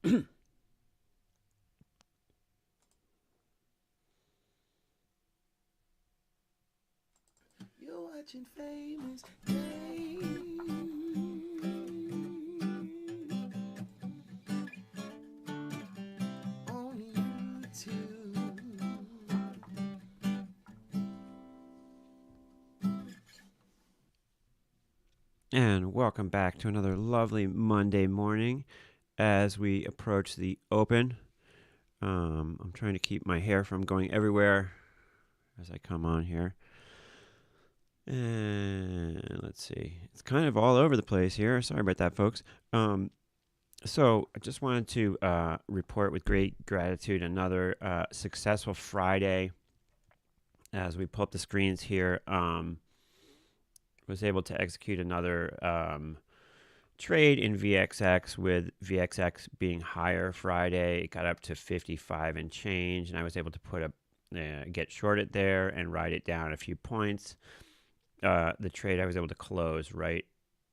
You're watching Famous Games on YouTube. And welcome back to another lovely Monday morning as we approach the open. I'm trying to keep my hair from going everywhere as I come on here. And let's see. It's kind of all over the place here. Sorry about that, folks. So I just wanted to report with great gratitude another successful Friday as we pull up the screens here. Was able to execute another trade in VXX, with VXX being higher Friday. It got up to 55 and change, and I was able to put get shorted there and ride it down a few points. The trade I was able to close right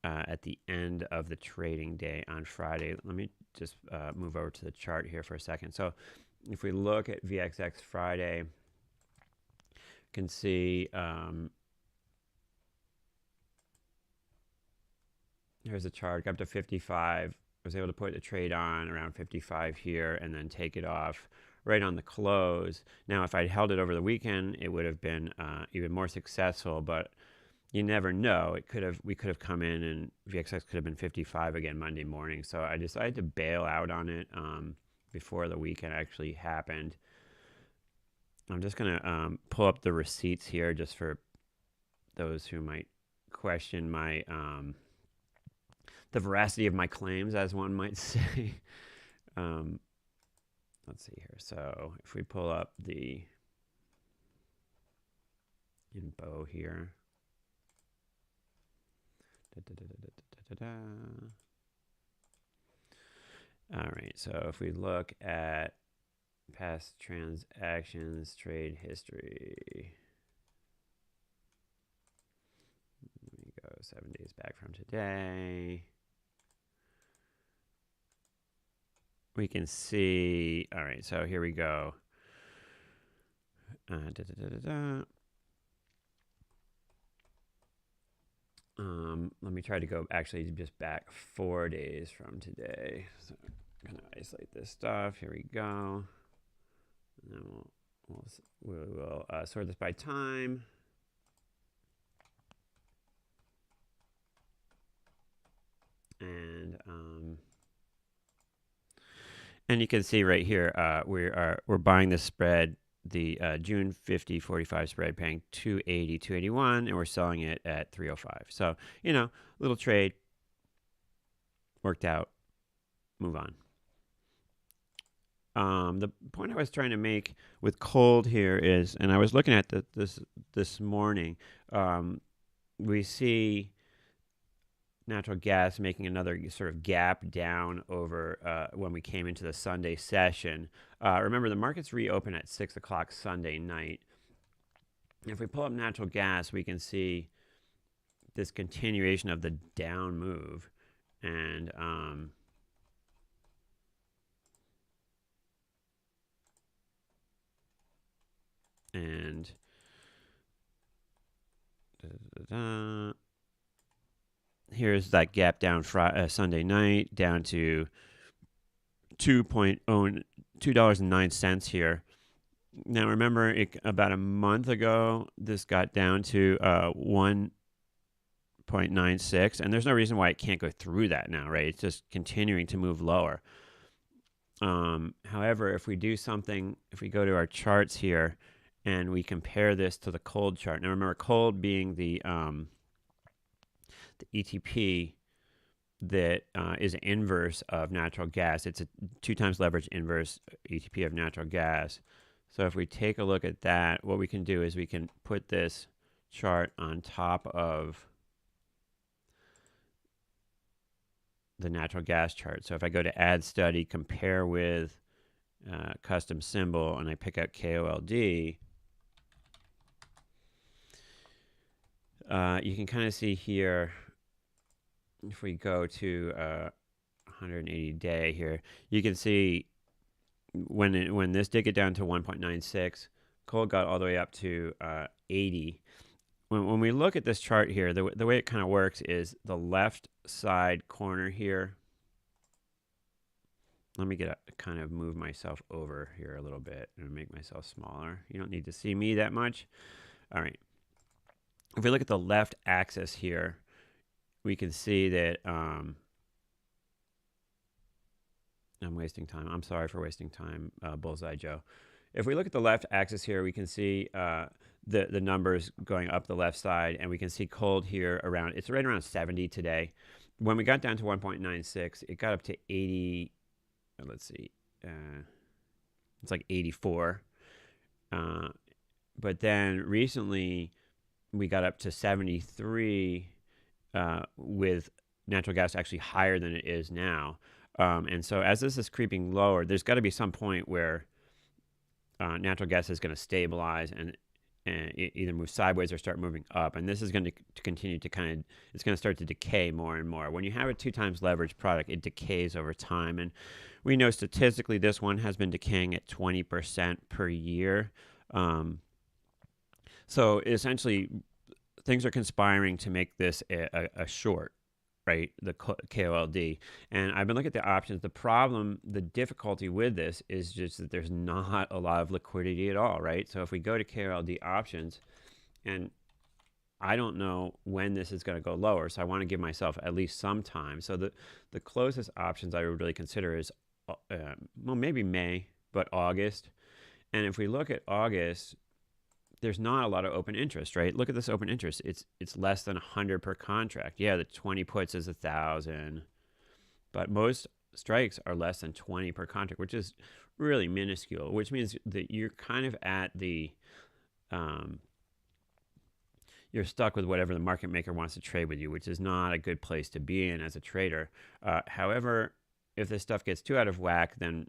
at the end of the trading day on Friday. Let me just move over to the chart here for a second. So if we look at VXX Friday, you can see here's the chart, got up to 55. I was able to put the trade on around 55 here and then take it off right on the close. Now, if I'd held it over the weekend, it would have been even more successful, but you never know. We could have come in and VXX could have been 55 again Monday morning. So I decided to bail out on it before the weekend actually happened. I'm just going to pull up the receipts here just for those who might question my the veracity of my claims, as one might say. Let's see here. So if we pull up the info here. All right, so if we look at past transactions, trade history. Let me go 7 days back from today. We can see, all right, so here we go. Let me try to go actually just back 4 days from today. So I'm going to isolate this stuff. Here we go. And then we'll sort this by time. And you can see right here, we're buying this spread, the June 50 45 spread, paying 280, 281, and we're selling it at 305. So, little trade, worked out, move on. The point I was trying to make with KOLD here is, and I was looking at this morning, we see natural gas making another sort of gap down over when we came into the Sunday session. Remember, the markets reopen at 6 o'clock Sunday night. If we pull up natural gas, we can see this continuation of the down move. And here's that gap down Sunday night down to $2.09 here. Now remember, about a month ago, this got down to 1.96, and there's no reason why it can't go through that now, right? It's just continuing to move lower. However, if we do something, if we go to our charts here and we compare this to the KOLD chart. Now remember, KOLD being the ETP that is an inverse of natural gas. It's a 2 times leverage inverse ETP of natural gas. So if we take a look at that, what we can do is we can put this chart on top of the natural gas chart. So if I go to add study, compare with custom symbol, and I pick out KOLD, you can kind of see here, if we go to 180 day here, you can see when this did get down to 1.96, gold got all the way up to 80. When we look at this chart here, the way it kind of works is the left side corner here. Let me kind of move myself over here a little bit and make myself smaller. You don't need to see me that much. All right. If we look at the left axis here, we can see that I'm wasting time. I'm sorry for wasting time, Bullseye Joe. If we look at the left axis here, we can see the numbers going up the left side, and we can see gold here around, it's right around 70 today. When we got down to 1.96, it got up to 80, let's see, it's like 84. But then recently we got up to 73 with natural gas actually higher than it is now. And so as this is creeping lower, there's got to be some point where natural gas is going to stabilize and either move sideways or start moving up. And this is going to continue to it's going to start to decay more and more. When you have a 2 times leverage product, it decays over time. And we know statistically this one has been decaying at 20% per year. So essentially, things are conspiring to make this a short, right? The KOLD. And I've been looking at the options. The difficulty with this is just that there's not a lot of liquidity at all, right? So if we go to KOLD options, and I don't know when this is going to go lower, so I want to give myself at least some time. So the closest options I would really consider is, well, maybe May, but August. And if we look at August, there's not a lot of open interest, right? Look at this open interest. It's less than 100 per contract. Yeah, the 20 puts is 1,000, but most strikes are less than 20 per contract, which is really minuscule, which means that you're kind of at the, you're stuck with whatever the market maker wants to trade with you, which is not a good place to be in as a trader. However, if this stuff gets too out of whack, then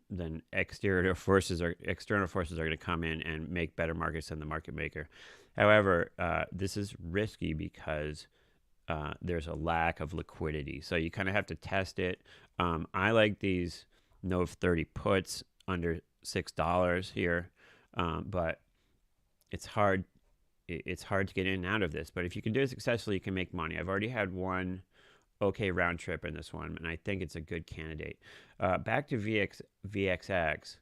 external forces are going to come in and make better markets than the market maker. However, this is risky because there's a lack of liquidity. So you kind of have to test it. I like these NOV 30 puts under $6 here, but it's hard. It's hard to get in and out of this. But if you can do it successfully, you can make money. I've already had one okay round trip in this one, and I think it's a good candidate. Back to VXX.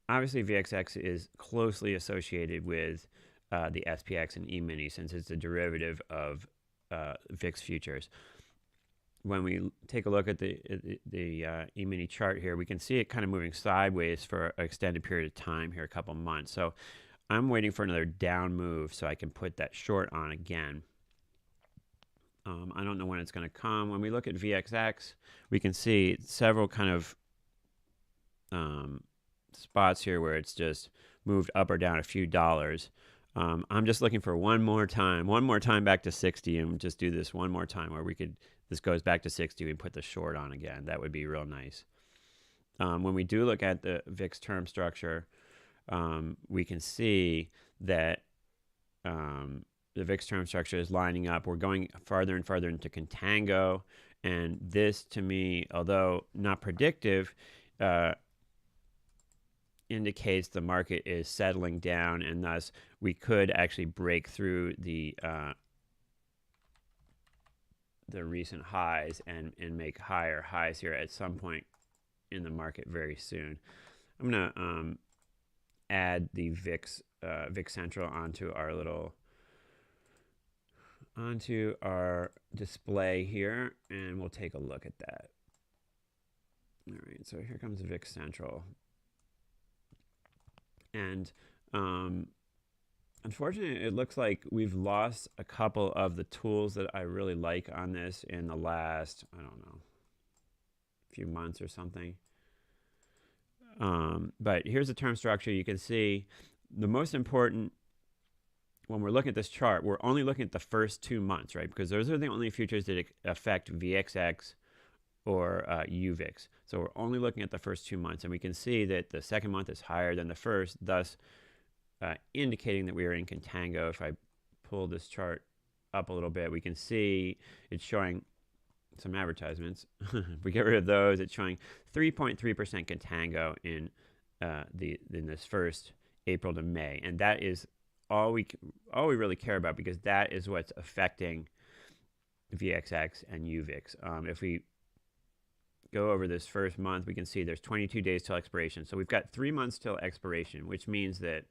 Obviously, VXX is closely associated with the SPX and E-mini since it's a derivative of VIX futures. When we take a look at the E-mini chart here, we can see it kind of moving sideways for an extended period of time here, a couple months. So I'm waiting for another down move so I can put that short on again. I don't know when it's going to come. When we look at VXX, we can see several kind of spots here where it's just moved up or down a few dollars. I'm just looking for one more time back to 60, and just do this one more time where this goes back to 60 and put the short on again. That would be real nice. When we do look at the VIX term structure, we can see that the VIX term structure is lining up. We're going farther and farther into contango, and this, to me, although not predictive, indicates the market is settling down, and thus we could actually break through the recent highs and make higher highs here at some point in the market very soon. I'm gonna add the VIX Central onto our display here, and we'll take a look at that. All right, so here comes VIX Central. And unfortunately, it looks like we've lost a couple of the tools that I really like on this in the last, I don't know, few months or something. But here's the term structure. You can see the most important, when we're looking at this chart, we're only looking at the first 2 months, right? Because those are the only futures that affect VXX or UVIX. So we're only looking at the first 2 months, and we can see that the second month is higher than the first, thus indicating that we are in contango. If I pull this chart up a little bit, we can see it's showing some advertisements. If we get rid of those, it's showing 3.3% contango in this first April to May, and that is all we really care about, because that is what's affecting VXX and UVIX. If we go over this first month, we can see there's 22 days till expiration. So we've got 3 months till expiration, which means that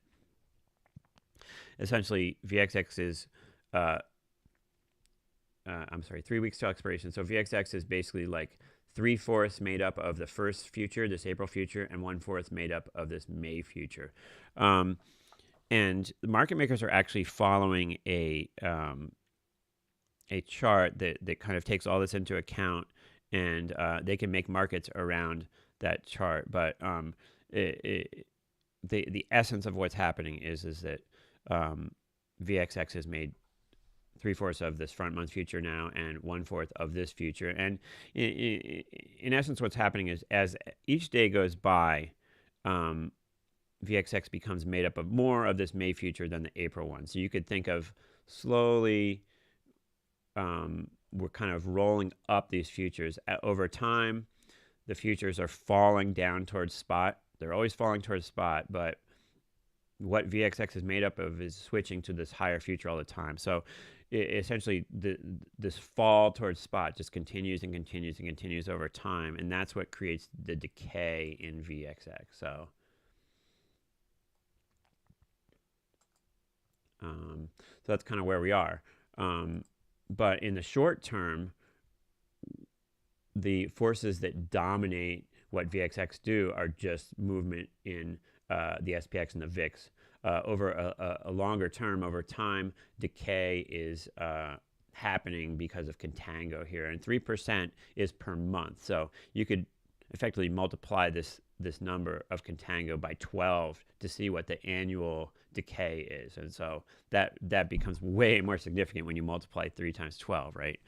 essentially VXX is, 3 weeks till expiration. So VXX is basically like 3/4 made up of the first future, this April future, and 1/4 made up of this May future. And the market makers are actually following a chart that kind of takes all this into account, and they can make markets around that chart. But the essence of what's happening is that VXX has made 3/4 of this front month future now, and 1/4 of this future. And in essence, what's happening is, as each day goes by, VXX becomes made up of more of this May future than the April one. So you could think of slowly, we're kind of rolling up these futures. Over time, the futures are falling down towards spot. They're always falling towards spot, but what VXX is made up of is switching to this higher future all the time. So essentially, this fall towards spot just continues and continues and continues over time, and that's what creates the decay in VXX. So that's kind of where we are. But in the short term, the forces that dominate what VXX do are just movement in the SPX and the VIX. Over a longer term, over time, decay is happening because of contango here. And 3% is per month. So you could effectively multiply this number of contango by 12 to see what the annual decay is. And so that becomes way more significant when you multiply 3 times 12, right?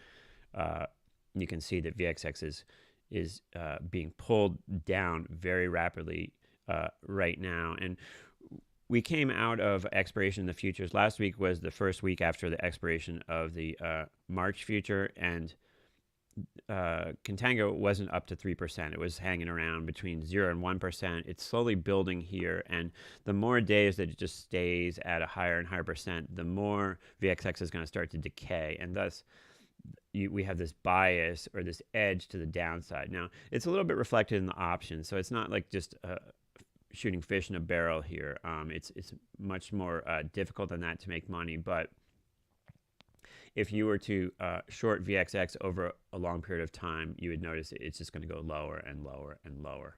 You can see that VXX is being pulled down very rapidly right now. And we came out of expiration in the futures. Last week was the first week after the expiration of the March future, and contango wasn't up to 3%. It was hanging around between 0 and 1%. It's slowly building here, and the more days that it just stays at a higher and higher percent, the more VXX is going to start to decay, and thus we have this bias or this edge to the downside. Now, it's a little bit reflected in the options, so it's not like just shooting fish in a barrel here. It's much more difficult than that to make money, but if you were to short VXX over a long period of time, you would notice it's just going to go lower and lower and lower.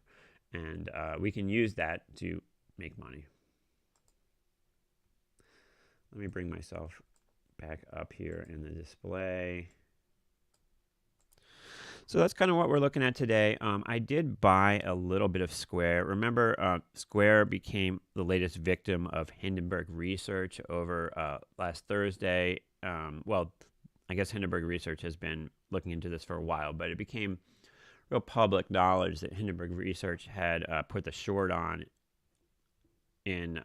And we can use that to make money. Let me bring myself back up here in the display. So that's kind of what we're looking at today. I did buy a little bit of Square. Remember, Square became the latest victim of Hindenburg Research over last Thursday. Well, I guess Hindenburg Research has been looking into this for a while, but it became real public knowledge that Hindenburg Research had put the short on in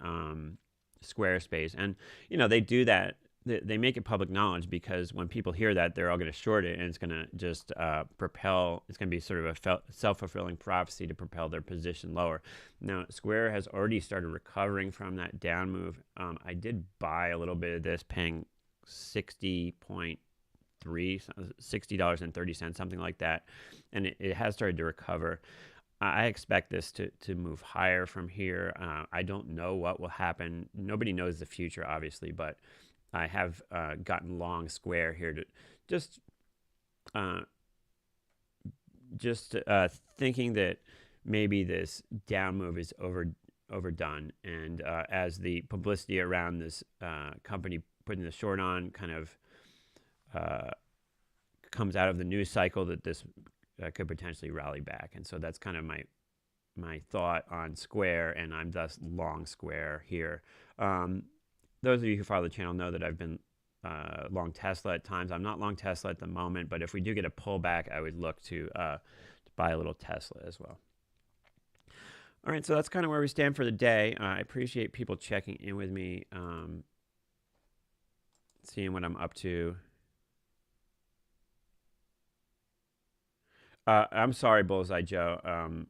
Squarespace. And, you know, they do that. They make it public knowledge because when people hear that, they're all going to short it, and it's going to just propel. It's going to be sort of a self-fulfilling prophecy to propel their position lower. Now, Square has already started recovering from that down move. I did buy a little bit of this, paying $60.30, something like that, and it has started to recover. I expect this to move higher from here. I don't know what will happen. Nobody knows the future, obviously, but I have gotten long Square here to just thinking that maybe this down move is overdone, and as the publicity around this company putting the short on kind of comes out of the news cycle, that this could potentially rally back. And so that's kind of my thought on Square, and I'm thus long Square here. Those of you who follow the channel know that I've been long Tesla at times. I'm not long Tesla at the moment, but if we do get a pullback, I would look to buy a little Tesla as well. All right, so that's kind of where we stand for the day. I appreciate people checking in with me, seeing what I'm up to. I'm sorry, Bullseye Joe.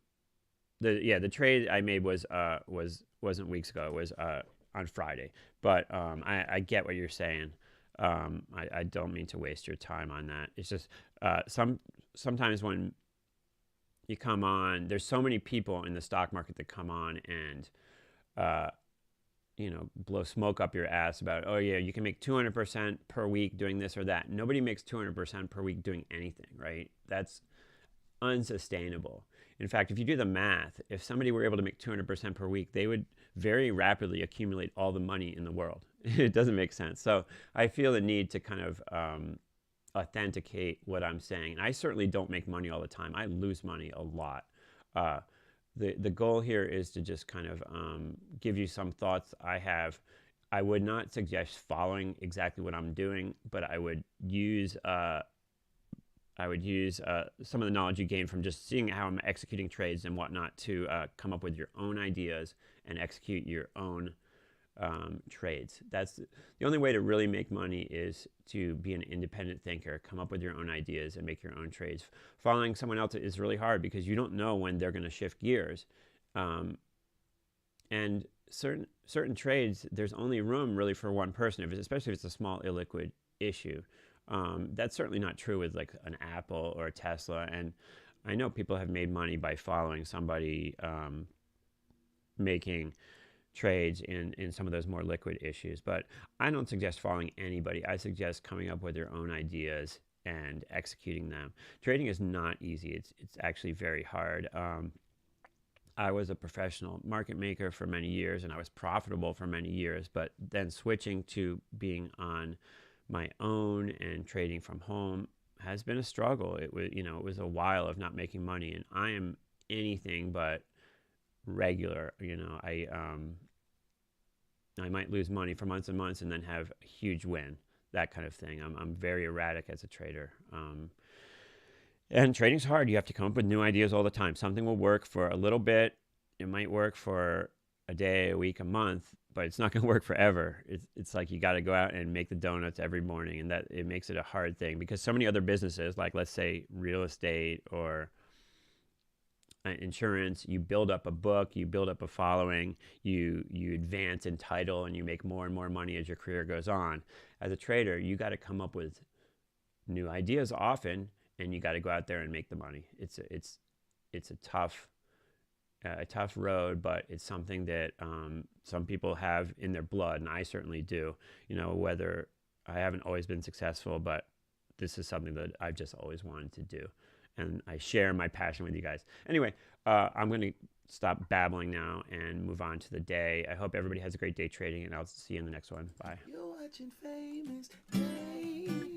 The trade I made wasn't weeks ago. It was on Friday. But I get what you're saying. I don't mean to waste your time on that. It's just sometimes when you come on, there's so many people in the stock market that come on and uh, blow smoke up your ass about, oh yeah, you can make 200% per week doing this or that. Nobody makes 200% per week doing anything, right? That's unsustainable. In fact, if you do the math, if somebody were able to make 200% per week, they would very rapidly accumulate all the money in the world. It doesn't make sense. So I feel the need to kind of authenticate what I'm saying. And I certainly don't make money all the time. I lose money a lot. Uh, the goal here is to just kind of give you some thoughts I have. I would not suggest following exactly what I'm doing, but I would use some of the knowledge you gain from just seeing how I'm executing trades and whatnot to come up with your own ideas and execute your own trades. That's the only way to really make money, is to be an independent thinker, come up with your own ideas and make your own trades. Following someone else is really hard because you don't know when they're going to shift gears. And certain trades, there's only room really for one person, especially if it's a small illiquid issue. That's certainly not true with like an Apple or a Tesla. And I know people have made money by following somebody making trades in some of those more liquid issues. But I don't suggest following anybody. I suggest coming up with your own ideas and executing them. Trading is not easy. It's actually very hard. I was a professional market maker for many years, and I was profitable for many years. But then switching to being on my own and trading from home has been a struggle. It was a while of not making money, and I am anything but regular. I might lose money for months and months and then have a huge win, that kind of thing. I'm very erratic as a trader. And trading's hard. You have to come up with new ideas all the time. Something will work for a little bit. It might work for a day, a week, a month, but it's not going to work forever. It's like you got to go out and make the donuts every morning, and that it makes it a hard thing because so many other businesses, like let's say real estate or insurance, you build up a book, you build up a following, you advance in title, and you make more and more money as your career goes on. As a trader, you got to come up with new ideas often, and you got to go out there and make the money. It's a tough road, but it's something that some people have in their blood, and I certainly do. Whether I haven't always been successful, but this is something that I've just always wanted to do, and I share my passion with you guys. Anyway, I'm going to stop babbling now and move on to the day. I hope everybody has a great day trading, and I'll see you in the next one. Bye. You're watching famous days.